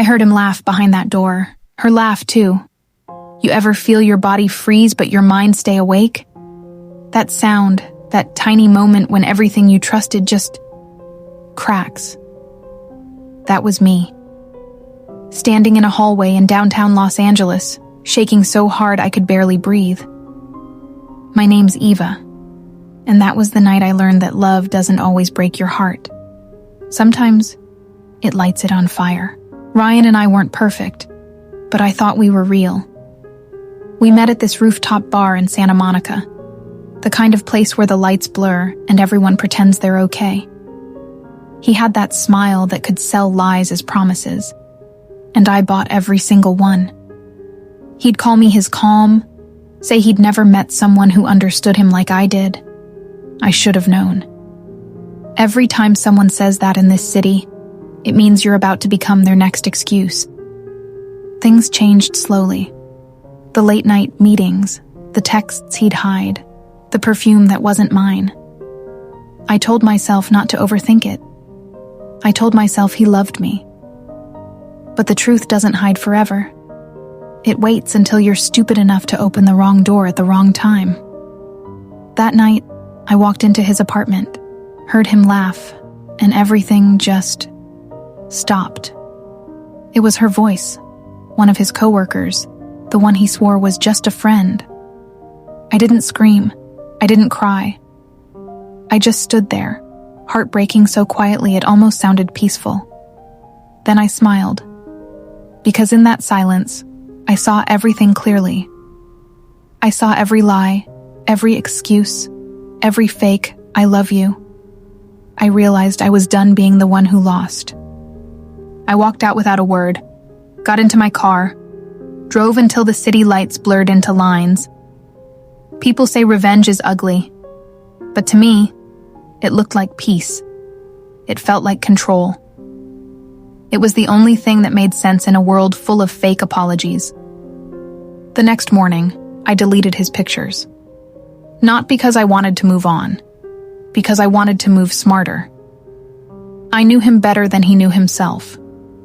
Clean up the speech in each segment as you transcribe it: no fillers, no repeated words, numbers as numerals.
I heard him laugh behind that door. Her laugh, too. You ever feel your body freeze but your mind stay awake? That sound, that tiny moment when everything you trusted just cracks. That was me. Standing in a hallway in downtown Los Angeles, shaking so hard I could barely breathe. My name's Eva, and that was the night I learned that love doesn't always break your heart. Sometimes, it lights it on fire. Ryan and I weren't perfect, but I thought we were real. We met at this rooftop bar in Santa Monica, the kind of place where the lights blur and everyone pretends they're okay. He had that smile that could sell lies as promises, and I bought every single one. He'd call me his calm, say he'd never met someone who understood him like I did. I should have known. Every time someone says that in this city, it means you're about to become their next excuse. Things changed slowly. The late-night meetings, the texts he'd hide, the perfume that wasn't mine. I told myself not to overthink it. I told myself he loved me. But the truth doesn't hide forever. It waits until you're stupid enough to open the wrong door at the wrong time. That night, I walked into his apartment, heard him laugh, and everything just stopped. It was her voice, one of his coworkers, the one he swore was just a friend. I didn't scream. I didn't cry. I just stood there, heart breaking so quietly it almost sounded peaceful. Then I smiled, because in that silence, I saw everything clearly. I saw every lie, every excuse, every fake "I love you." I realized I was done being the one who lost. I walked out without a word, got into my car, drove until the city lights blurred into lines. People say revenge is ugly, but to me, it looked like peace. It felt like control. It was the only thing that made sense in a world full of fake apologies. The next morning, I deleted his pictures. Not because I wanted to move on, because I wanted to move smarter. I knew him better than he knew himself.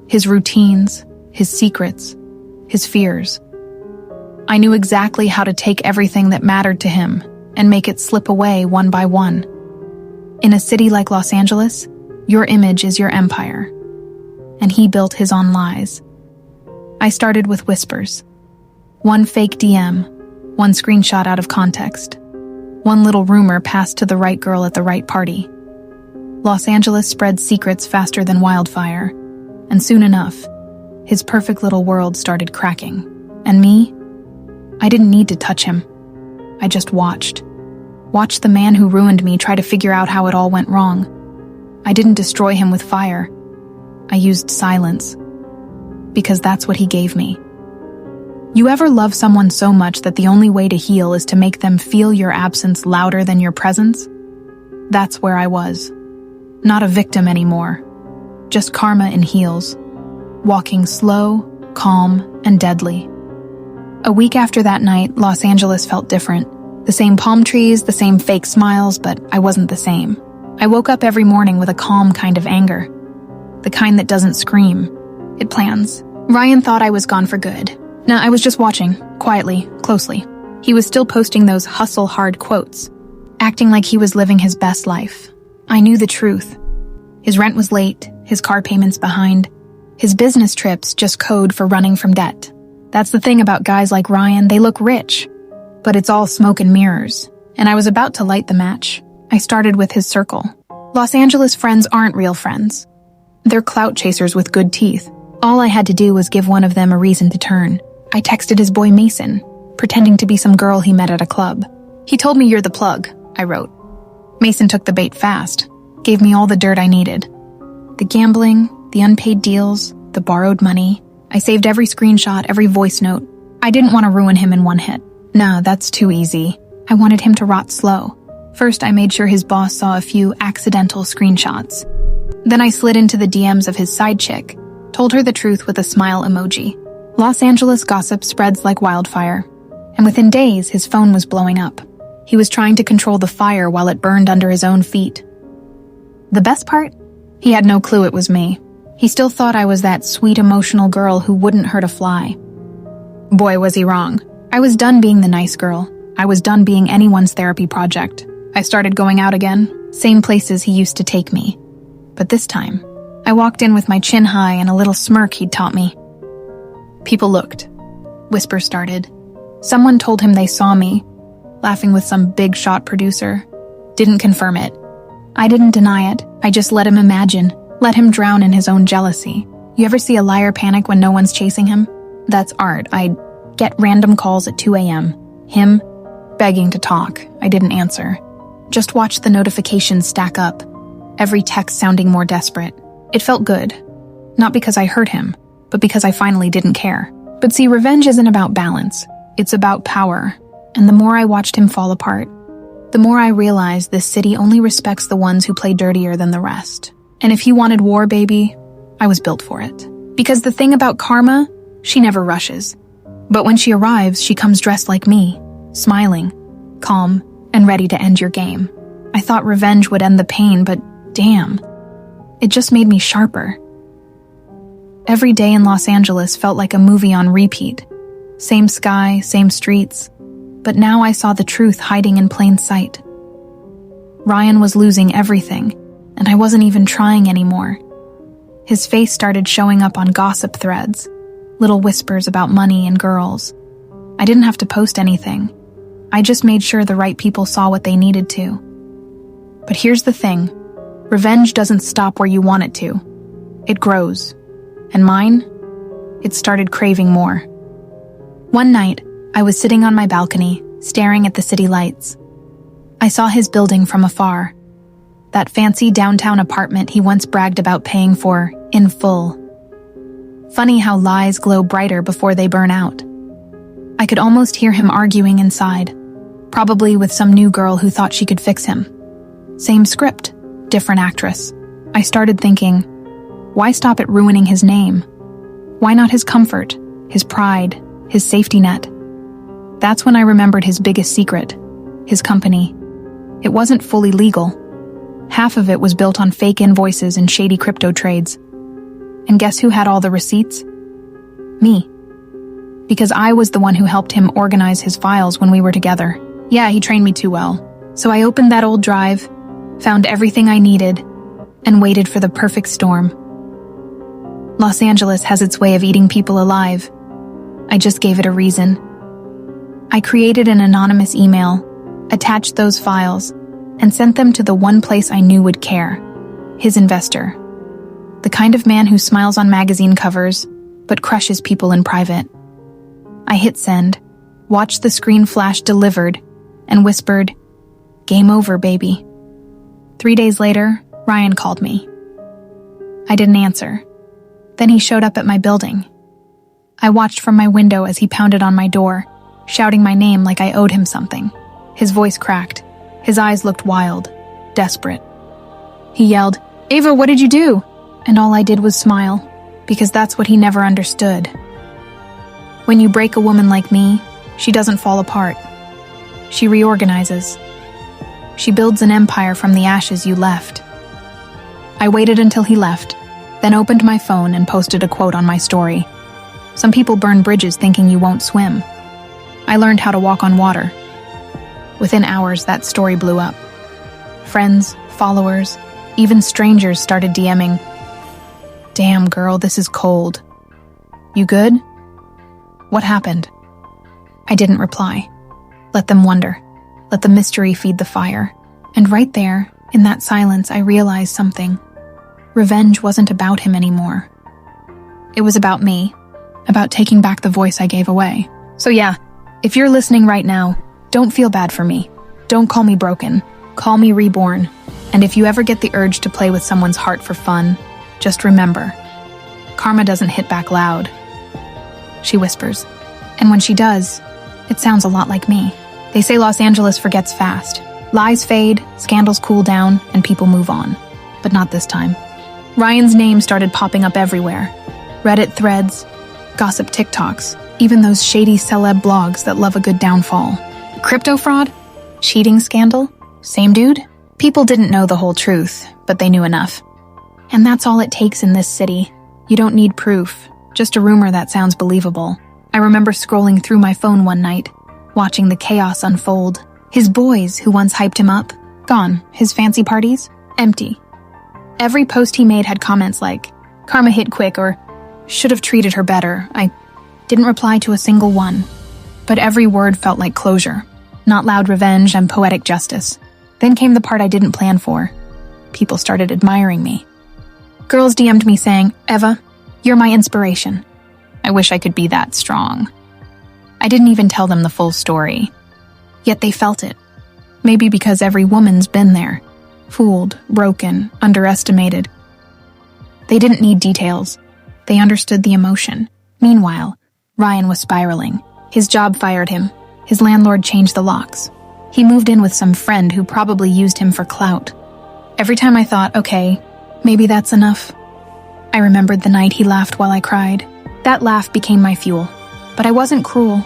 His routines, his secrets, his fears. I knew exactly how to take everything that mattered to him and make it slip away one by one. In a city like Los Angeles, your image is your empire. And he built his on lies. I started with whispers. One fake DM, one screenshot out of context. One little rumor passed to the right girl at the right party. Los Angeles spread secrets faster than wildfire, and soon enough, his perfect little world started cracking. And me? I didn't need to touch him. I just watched. Watched the man who ruined me try to figure out how it all went wrong. I didn't destroy him with fire. I used silence. Because that's what he gave me. You ever love someone so much that the only way to heal is to make them feel your absence louder than your presence? That's where I was. Not a victim anymore. Just karma in heels. Walking slow, calm, and deadly. A week after that night, Los Angeles felt different. The same palm trees, the same fake smiles, but I wasn't the same. I woke up every morning with a calm kind of anger. The kind that doesn't scream. It plans. Ryan thought I was gone for good. No, I was just watching, quietly, closely. He was still posting those hustle-hard quotes, acting like he was living his best life. I knew the truth. His rent was late, his car payments behind, his business trips just code for running from debt. That's the thing about guys like Ryan, they look rich. But it's all smoke and mirrors, and I was about to light the match. I started with his circle. Los Angeles friends aren't real friends. They're clout chasers with good teeth. All I had to do was give one of them a reason to turn. I texted his boy Mason, pretending to be some girl he met at a club. He told me you're the plug, I wrote. Mason took the bait fast, gave me all the dirt I needed. The gambling, the unpaid deals, the borrowed money. I saved every screenshot, every voice note. I didn't want to ruin him in one hit. No, that's too easy. I wanted him to rot slow. First, I made sure his boss saw a few accidental screenshots. Then I slid into the DMs of his side chick, told her the truth with a smile emoji. Los Angeles gossip spreads like wildfire, and within days, his phone was blowing up. He was trying to control the fire while it burned under his own feet. The best part? He had no clue it was me. He still thought I was that sweet, emotional girl who wouldn't hurt a fly. Boy, was he wrong. I was done being the nice girl. I was done being anyone's therapy project. I started going out again, same places he used to take me. But this time, I walked in with my chin high and a little smirk he'd taught me. People looked. Whispers started. Someone told him they saw me, laughing with some big shot producer. Didn't confirm it. I didn't deny it. I just let him imagine, let him drown in his own jealousy. You ever see a liar panic when no one's chasing him? That's art. I'd get random calls at 2 a.m. Him begging to talk. I didn't answer. Just watched the notifications stack up, every text sounding more desperate. It felt good. Not because I hurt him, but because I finally didn't care. But see, revenge isn't about balance. It's about power. And the more I watched him fall apart, the more I realized this city only respects the ones who play dirtier than the rest. And if he wanted war, baby, I was built for it. Because the thing about karma, she never rushes. But when she arrives, she comes dressed like me, smiling, calm, and ready to end your game. I thought revenge would end the pain, but damn, it just made me sharper. Every day in Los Angeles felt like a movie on repeat. Same sky, same streets. But now I saw the truth hiding in plain sight. Ryan was losing everything, and I wasn't even trying anymore. His face started showing up on gossip threads, little whispers about money and girls. I didn't have to post anything. I just made sure the right people saw what they needed to. But here's the thing. Revenge doesn't stop where you want it to. It grows. And mine? It started craving more. One night, I was sitting on my balcony, staring at the city lights. I saw his building from afar. That fancy downtown apartment he once bragged about paying for, in full. Funny how lies glow brighter before they burn out. I could almost hear him arguing inside, probably with some new girl who thought she could fix him. Same script, different actress. I started thinking, why stop at ruining his name? Why not his comfort, his pride, his safety net? That's when I remembered his biggest secret, his company. It wasn't fully legal. Half of it was built on fake invoices and shady crypto trades. And guess who had all the receipts? Me. Because I was the one who helped him organize his files when we were together. Yeah, he trained me too well. So I opened that old drive, found everything I needed, and waited for the perfect storm. Los Angeles has its way of eating people alive. I just gave it a reason. I created an anonymous email, attached those files, and sent them to the one place I knew would care, his investor. The kind of man who smiles on magazine covers, but crushes people in private. I hit send, watched the screen flash delivered, and whispered, "Game over, baby." 3 days later, Ryan called me. I didn't answer. Then he showed up at my building. I watched from my window as he pounded on my door, shouting my name like I owed him something. His voice cracked. His eyes looked wild, desperate. He yelled, "Ava, what did you do?" And all I did was smile, because that's what he never understood. When you break a woman like me, she doesn't fall apart. She reorganizes. She builds an empire from the ashes you left. I waited until he left, then opened my phone and posted a quote on my story. Some people burn bridges thinking you won't swim. I learned how to walk on water. Within hours, that story blew up. Friends, followers, even strangers started DMing. "Damn, girl, this is cold. You good? What happened?" I didn't reply. Let them wonder. Let the mystery feed the fire. And right there, in that silence, I realized something. Revenge wasn't about him anymore. It was about me, about taking back the voice I gave away. So yeah, if you're listening right now, don't feel bad for me. Don't call me broken. Call me reborn. And if you ever get the urge to play with someone's heart for fun, just remember, karma doesn't hit back loud. She whispers. And when she does, it sounds a lot like me. They say Los Angeles forgets fast. Lies fade, scandals cool down, and people move on. But not this time. Ryan's name started popping up everywhere. Reddit threads, gossip TikToks, even those shady celeb blogs that love a good downfall. Crypto fraud? Cheating scandal? Same dude? People didn't know the whole truth, but they knew enough. And that's all it takes in this city. You don't need proof, just a rumor that sounds believable. I remember scrolling through my phone one night, watching the chaos unfold. His boys, who once hyped him up, gone. His fancy parties, empty. Every post he made had comments like, "Karma hit quick," or "should have treated her better." I didn't reply to a single one, but every word felt like closure, not loud revenge and poetic justice. Then came the part I didn't plan for. People started admiring me. Girls DM'd me saying, "Eva, you're my inspiration." I wish I could be that strong. I didn't even tell them the full story. Yet they felt it. Maybe because every woman's been there. Fooled, broken, underestimated. They didn't need details. They understood the emotion. Meanwhile, Ryan was spiraling. His job fired him. His landlord changed the locks. He moved in with some friend who probably used him for clout. Every time I thought, okay, maybe that's enough, I remembered the night he laughed while I cried. That laugh became my fuel. But I wasn't cruel.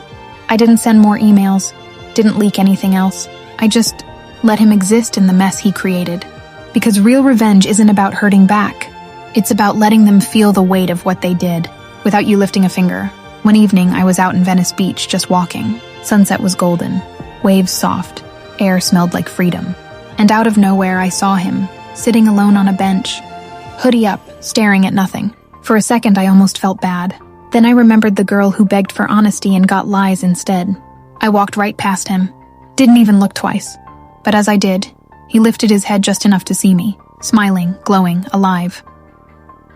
I didn't send more emails, didn't leak anything else. I just let him exist in the mess he created. Because real revenge isn't about hurting back. It's about letting them feel the weight of what they did, without you lifting a finger. One evening, I was out in Venice Beach just walking. Sunset was golden, waves soft, air smelled like freedom. And out of nowhere, I saw him, sitting alone on a bench, hoodie up, staring at nothing. For a second, I almost felt bad. Then I remembered the girl who begged for honesty and got lies instead. I walked right past him, didn't even look twice. But as I did, he lifted his head just enough to see me, smiling, glowing, alive.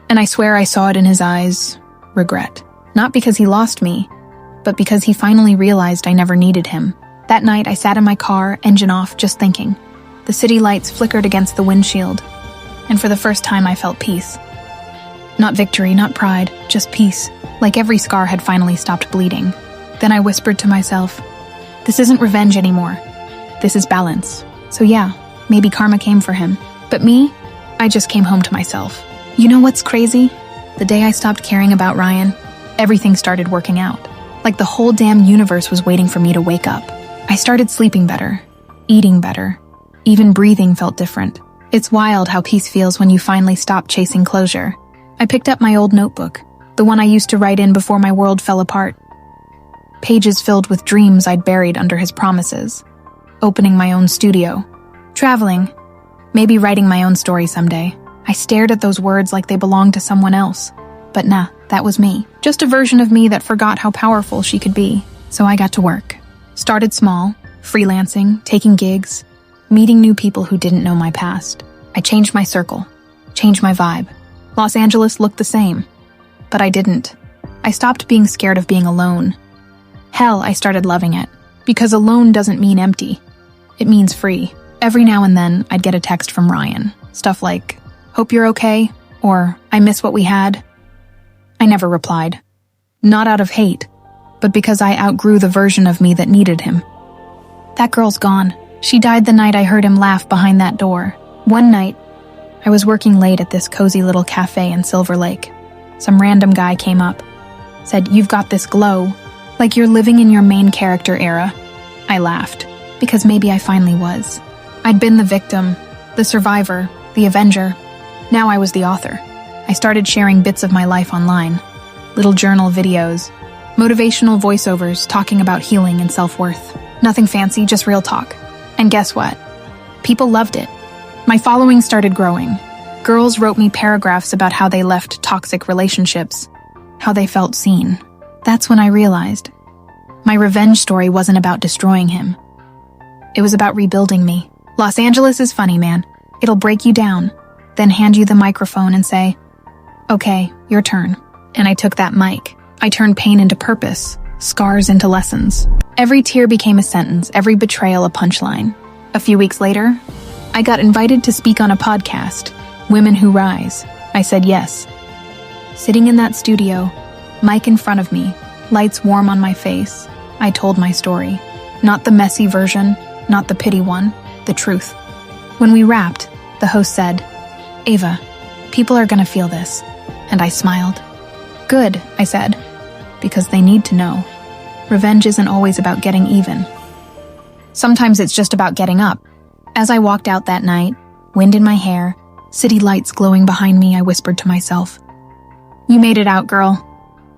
And I swear I saw it in his eyes, regret. Not because he lost me, but because he finally realized I never needed him. That night, I sat in my car, engine off, just thinking. The city lights flickered against the windshield, and for the first time I felt peace. Not victory, not pride, just peace, like every scar had finally stopped bleeding. Then I whispered to myself, this isn't revenge anymore. This is balance. So yeah, maybe karma came for him. But me, I just came home to myself. You know what's crazy? The day I stopped caring about Ryan, everything started working out. Like the whole damn universe was waiting for me to wake up. I started sleeping better, eating better. Even breathing felt different. It's wild how peace feels when you finally stop chasing closure. I picked up my old notebook, the one I used to write in before my world fell apart. Pages filled with dreams I'd buried under his promises. Opening my own studio. Traveling. Maybe writing my own story someday. I stared at those words like they belonged to someone else. But nah, that was me. Just a version of me that forgot how powerful she could be. So I got to work. Started small, freelancing, taking gigs, meeting new people who didn't know my past. I changed my circle, changed my vibe. Los Angeles looked the same, but I didn't. I stopped being scared of being alone. Hell, I started loving it, because alone doesn't mean empty. It means free. Every now and then, I'd get a text from Ryan. Stuff like, "Hope you're okay," or "I miss what we had." I never replied. Not out of hate, but because I outgrew the version of me that needed him. That girl's gone. She died the night I heard him laugh behind that door. One night, I was working late at this cozy little cafe in Silver Lake. Some random guy came up, said, "You've got this glow, like you're living in your main character era." I laughed, because maybe I finally was. I'd been the victim, the survivor, the avenger. Now I was the author. I started sharing bits of my life online. Little journal videos, motivational voiceovers talking about healing and self-worth. Nothing fancy, just real talk. And guess what? People loved it. My following started growing. Girls wrote me paragraphs about how they left toxic relationships, how they felt seen. That's when I realized my revenge story wasn't about destroying him. It was about rebuilding me. Los Angeles is funny, man. It'll break you down, then hand you the microphone and say, "Okay, your turn." And I took that mic. I turned pain into purpose, scars into lessons. Every tear became a sentence, every betrayal a punchline. A few weeks later, I got invited to speak on a podcast, Women Who Rise. I said yes. Sitting in that studio, mic in front of me, lights warm on my face, I told my story. Not the messy version, not the pity one, the truth. When we wrapped, the host said, "Ava, people are gonna feel this." And I smiled. "Good," I said, because they need to know. Revenge isn't always about getting even. Sometimes it's just about getting up. As I walked out that night, wind in my hair, city lights glowing behind me, I whispered to myself, You made it out, girl.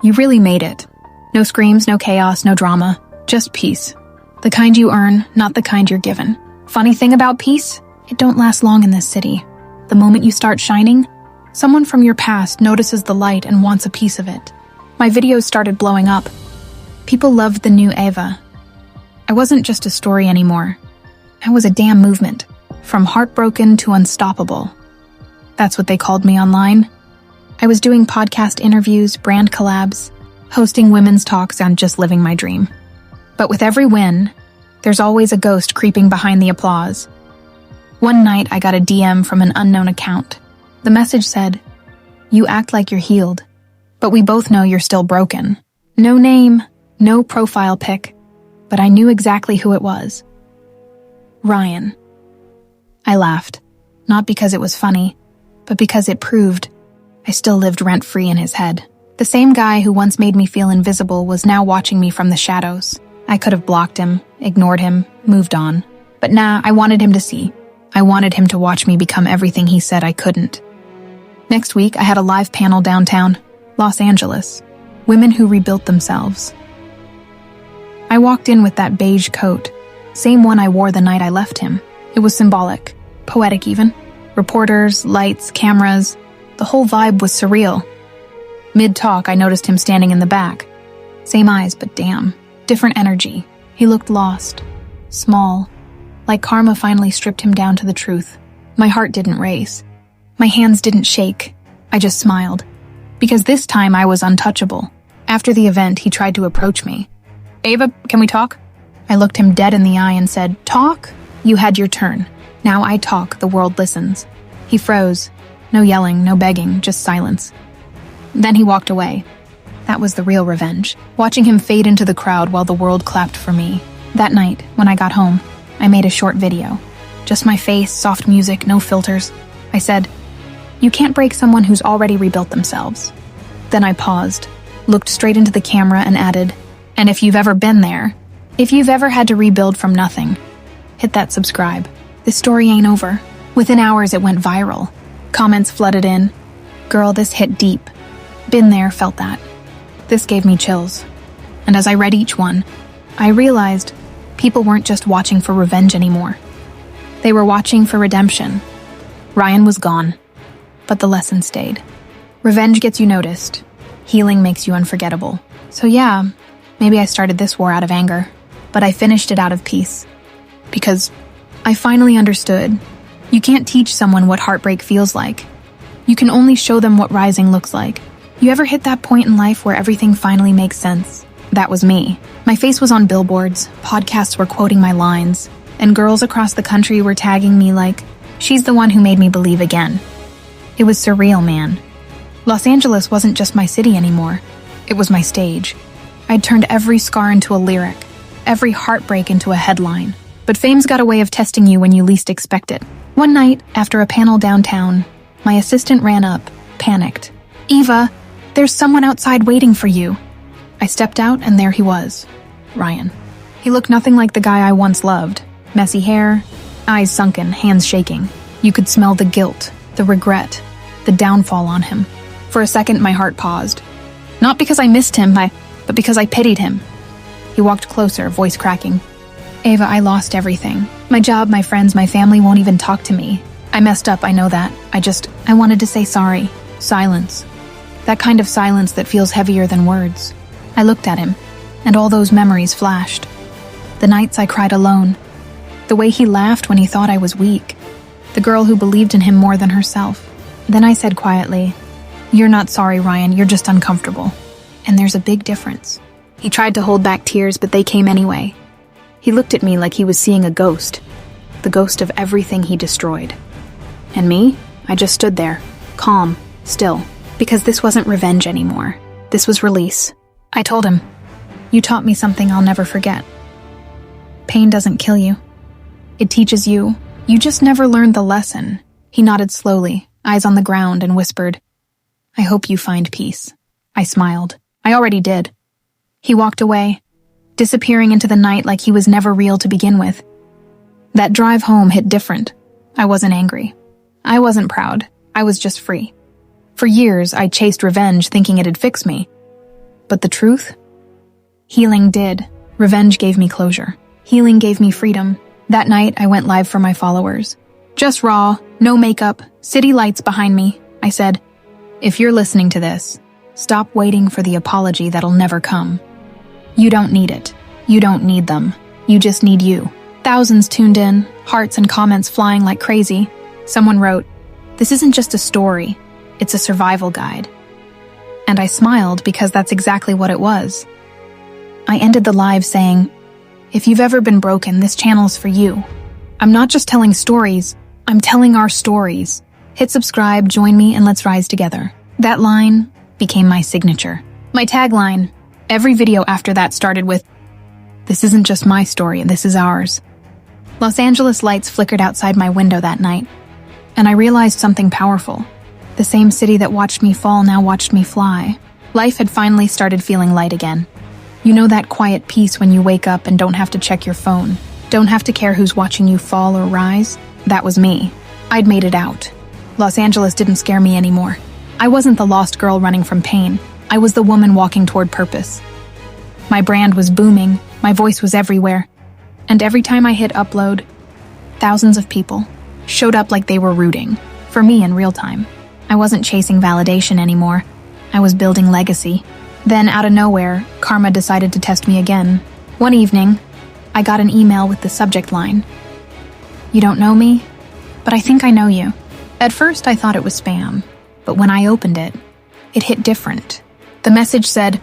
You really made it. No screams, no chaos, no drama. Just peace. The kind you earn, not the kind you're given. Funny thing about peace? It don't last long in this city. The moment you start shining, someone from your past notices the light and wants a piece of it. My videos started blowing up. People loved the new Ava. I wasn't just a story anymore. I was a damn movement. From heartbroken to unstoppable. That's what they called me online. I was doing podcast interviews, brand collabs, hosting women's talks, and just living my dream. But with every win, there's always a ghost creeping behind the applause. One night, I got a DM from an unknown account. The message said, "You act like you're healed, but we both know you're still broken." No name, no profile pic, but I knew exactly who it was. Ryan. I laughed, not because it was funny, but because it proved I still lived rent-free in his head. The same guy who once made me feel invisible was now watching me from the shadows. I could have blocked him, ignored him, moved on. But nah, I wanted him to see. I wanted him to watch me become everything he said I couldn't. Next week, I had a live panel downtown, Los Angeles. Women who rebuilt themselves. I walked in with that beige coat, same one I wore the night I left him. It was symbolic, poetic even. Reporters, lights, cameras, the whole vibe was surreal. Mid-talk, I noticed him standing in the back. Same eyes, but damn, different energy. He looked lost, small, like karma finally stripped him down to the truth. My heart didn't race. My hands didn't shake. I just smiled. Because this time I was untouchable. After the event, he tried to approach me. "Ava, can we talk?" I looked him dead in the eye and said, "Talk? You had your turn. Now I talk, the world listens." He froze. No yelling, no begging, just silence. Then he walked away. That was the real revenge. Watching him fade into the crowd while the world clapped for me. That night, when I got home, I made a short video. Just my face, soft music, no filters. I said, "You can't break someone who's already rebuilt themselves." Then I paused, looked straight into the camera and added, "And if you've ever been there, if you've ever had to rebuild from nothing, hit that subscribe. This story ain't over." Within hours, it went viral. Comments flooded in. "Girl, this hit deep. Been there, felt that." This gave me chills. And as I read each one, I realized people weren't just watching for revenge anymore. They were watching for redemption. Ryan was gone, but the lesson stayed. Revenge gets you noticed. Healing makes you unforgettable. So yeah, maybe I started this war out of anger, but I finished it out of peace. Because I finally understood. You can't teach someone what heartbreak feels like. You can only show them what rising looks like. You ever hit that point in life where everything finally makes sense? That was me. My face was on billboards, podcasts were quoting my lines, and girls across the country were tagging me like, "She's the one who made me believe again." It was surreal, man. Los Angeles wasn't just my city anymore. It was my stage. I'd turned every scar into a lyric, every heartbreak into a headline. But fame's got a way of testing you when you least expect it. One night, after a panel downtown, my assistant ran up, panicked. "Eva, there's someone outside waiting for you." I stepped out and there he was, Ryan. He looked nothing like the guy I once loved. Messy hair, eyes sunken, hands shaking. You could smell the guilt, the regret, the downfall on him. For a second, my heart paused. Not because I missed him, but because I pitied him. He walked closer, voice cracking. "Ava, I lost everything. My job, my friends, my family won't even talk to me. I messed up, I know that. I wanted to say sorry." Silence. That kind of silence that feels heavier than words. I looked at him, and all those memories flashed. The nights I cried alone. The way he laughed when he thought I was weak. The girl who believed in him more than herself. Then I said quietly, "You're not sorry, Ryan, you're just uncomfortable. And there's a big difference." He tried to hold back tears, but they came anyway. He looked at me like he was seeing a ghost. The ghost of everything he destroyed. And me? I just stood there, calm, still. Because this wasn't revenge anymore. This was release. I told him, "You taught me something I'll never forget. Pain doesn't kill you. It teaches you. You just never learned the lesson." He nodded slowly, eyes on the ground, and whispered, "I hope you find peace." I smiled. I already did. He walked away, disappearing into the night like he was never real to begin with. That drive home hit different. I wasn't angry. I wasn't proud. I was just free. For years, I chased revenge thinking it'd fix me. But the truth? Healing did. Revenge gave me closure. Healing gave me freedom. That night, I went live for my followers. Just raw, no makeup, city lights behind me. I said, if you're listening to this, stop waiting for the apology that'll never come. You don't need it. You don't need them. You just need you. Thousands tuned in, hearts and comments flying like crazy. Someone wrote, "This isn't just a story, it's a survival guide." And I smiled because that's exactly what it was. I ended the live saying, if you've ever been broken, this channel's for you. I'm not just telling stories, I'm telling our stories. Hit subscribe, join me, and let's rise together. That line became my signature. My tagline, every video after that started with, this isn't just my story, this is ours. Los Angeles lights flickered outside my window that night, and I realized something powerful. The same city that watched me fall now watched me fly. Life had finally started feeling light again. You know that quiet peace when you wake up and don't have to check your phone, don't have to care who's watching you fall or rise? That was me. I'd made it out. Los Angeles didn't scare me anymore. I wasn't the lost girl running from pain. I was the woman walking toward purpose. My brand was booming, my voice was everywhere, and every time I hit upload, thousands of people showed up like they were rooting for me in real time. I wasn't chasing validation anymore. I was building legacy. Then, out of nowhere, karma decided to test me again. One evening, I got an email with the subject line, "You don't know me, but I think I know you." At first, I thought it was spam, but when I opened it, it hit different. The message said,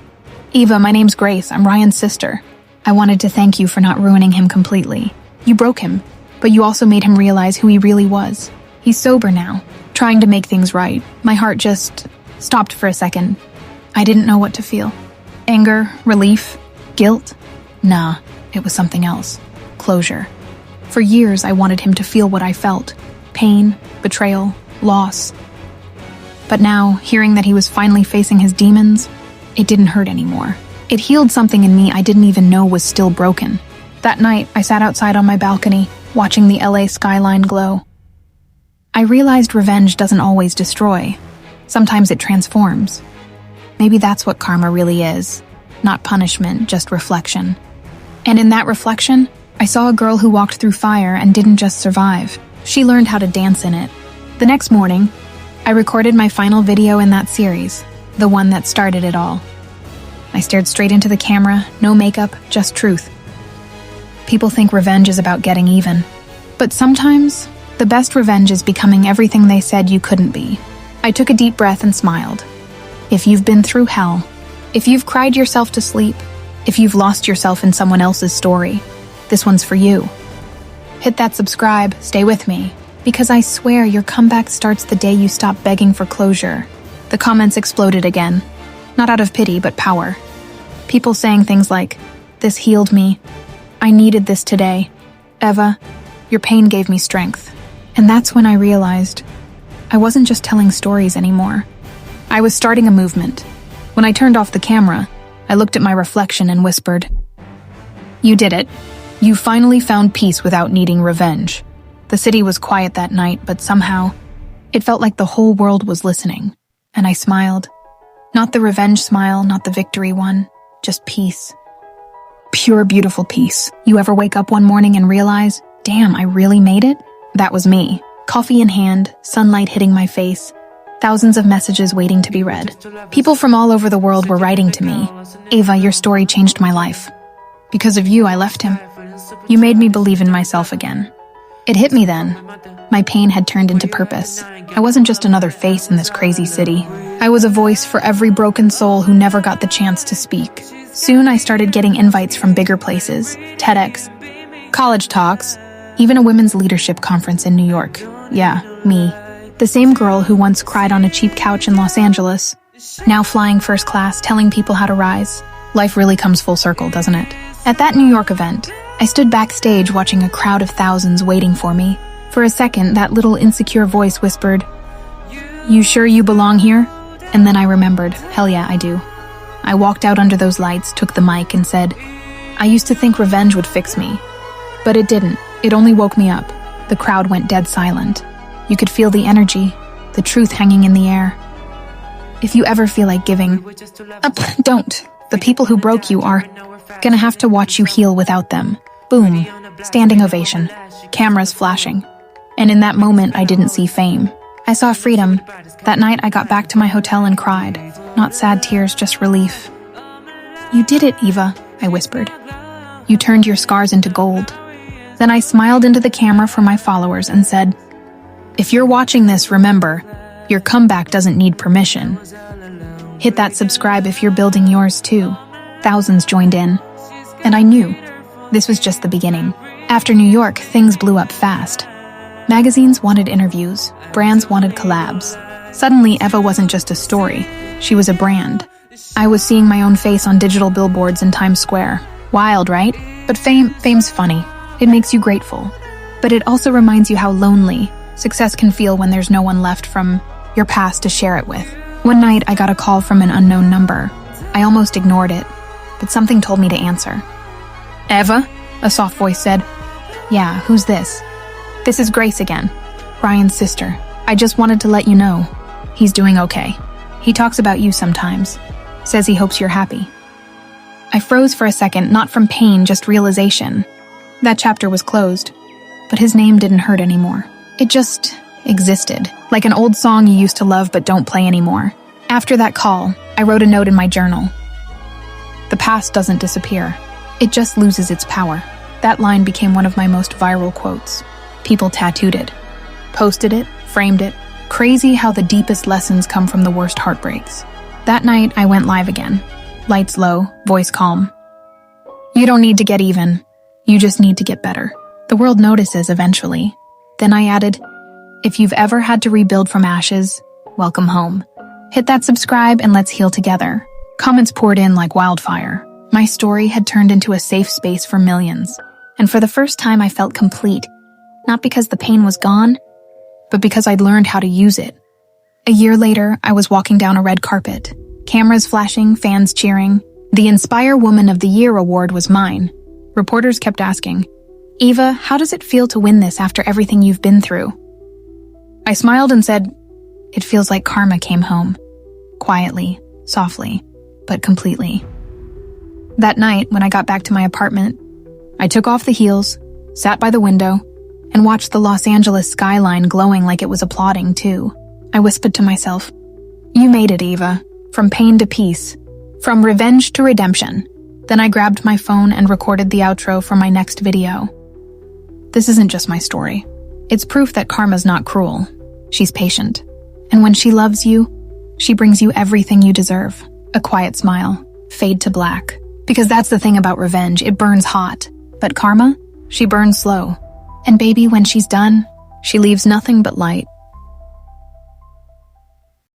"Eva, my name's Grace. I'm Ryan's sister. I wanted to thank you for not ruining him completely. You broke him, but you also made him realize who he really was. He's sober now, trying to make things right." My heart just stopped for a second. I didn't know what to feel. Anger, relief, guilt? Nah, it was something else. Closure. For years, I wanted him to feel what I felt. Pain, betrayal, loss. But now, hearing that he was finally facing his demons, it didn't hurt anymore. It healed something in me I didn't even know was still broken. That night, I sat outside on my balcony, watching the LA skyline glow. I realized revenge doesn't always destroy. Sometimes it transforms. Maybe that's what karma really is. Not punishment, just reflection. And in that reflection, I saw a girl who walked through fire and didn't just survive. She learned how to dance in it. The next morning, I recorded my final video in that series, the one that started it all. I stared straight into the camera, no makeup, just truth. People think revenge is about getting even. But sometimes, the best revenge is becoming everything they said you couldn't be. I took a deep breath and smiled. If you've been through hell, if you've cried yourself to sleep, if you've lost yourself in someone else's story, this one's for you. Hit that subscribe, stay with me, because I swear your comeback starts the day you stop begging for closure. The comments exploded again, not out of pity, but power. People saying things like, "This healed me. I needed this today. Eva, your pain gave me strength." And that's when I realized I wasn't just telling stories anymore. I was starting a movement. When I turned off the camera, I looked at my reflection and whispered, "You did it. You finally found peace without needing revenge." The city was quiet that night, but somehow, it felt like the whole world was listening. And I smiled. Not the revenge smile, not the victory one, just peace. Pure, beautiful peace. You ever wake up one morning and realize, damn, I really made it? That was me. Coffee in hand, sunlight hitting my face, thousands of messages waiting to be read. People from all over the world were writing to me, "Eva, your story changed my life. Because of you, I left him. You made me believe in myself again." It hit me then. My pain had turned into purpose. I wasn't just another face in this crazy city. I was a voice for every broken soul who never got the chance to speak. Soon I started getting invites from bigger places, TEDx, college talks, even a women's leadership conference in New York. Yeah, me. The same girl who once cried on a cheap couch in Los Angeles, now flying first class, telling people how to rise. Life really comes full circle, doesn't it? At that New York event, I stood backstage watching a crowd of thousands waiting for me. For a second, that little insecure voice whispered, "You sure you belong here?" And then I remembered, hell yeah, I do. I walked out under those lights, took the mic, and said, "I used to think revenge would fix me. But it didn't. It only woke me up." The crowd went dead silent. You could feel the energy, the truth hanging in the air. If you ever feel like giving up, don't. The people who broke you are gonna have to watch you heal without them. Boom. Standing ovation. Cameras flashing. And in that moment, I didn't see fame. I saw freedom. That night, I got back to my hotel and cried. Not sad tears, just relief. You did it, Eva, I whispered. You turned your scars into gold. Then I smiled into the camera for my followers and said, if you're watching this, remember, your comeback doesn't need permission. Hit that subscribe if you're building yours too. Thousands joined in. And I knew this was just the beginning. After New York, things blew up fast. Magazines wanted interviews, brands wanted collabs. Suddenly, Eva wasn't just a story, she was a brand. I was seeing my own face on digital billboards in Times Square. Wild, right? But fame's funny. It makes you grateful. But it also reminds you how lonely success can feel when there's no one left from your past to share it with. One night, I got a call from an unknown number. I almost ignored it, but something told me to answer. Eva? A soft voice said. Yeah, who's this? This is Grace again, Brian's sister. I just wanted to let you know. He's doing okay. He talks about you sometimes. Says he hopes you're happy. I froze for a second, not from pain, just realization. That chapter was closed, but his name didn't hurt anymore. It just existed, like an old song you used to love but don't play anymore. After that call, I wrote a note in my journal. The past doesn't disappear. It just loses its power. That line became one of my most viral quotes. People tattooed it, posted it, framed it. Crazy how the deepest lessons come from the worst heartbreaks. That night, I went live again. Lights low, voice calm. You don't need to get even. You just need to get better. The world notices eventually. Then I added, if you've ever had to rebuild from ashes, welcome home. Hit that subscribe and let's heal together. Comments poured in like wildfire. My story had turned into a safe space for millions. And for the first time, I felt complete. Not because the pain was gone, but because I'd learned how to use it. A year later, I was walking down a red carpet. Cameras flashing, fans cheering. The Inspire Woman of the Year award was mine. Reporters kept asking, Eva, how does it feel to win this after everything you've been through? I smiled and said, it feels like karma came home. Quietly, softly, but completely. That night, when I got back to my apartment, I took off the heels, sat by the window, and watched the Los Angeles skyline glowing like it was applauding too. I whispered to myself, you made it, Eva. From pain to peace. From revenge to redemption. Then I grabbed my phone and recorded the outro for my next video. This isn't just my story. It's proof that karma's not cruel. She's patient. And when she loves you, she brings you everything you deserve. A quiet smile. Fade to black. Because that's the thing about revenge, it burns hot. But karma? She burns slow. And baby, when she's done, she leaves nothing but light.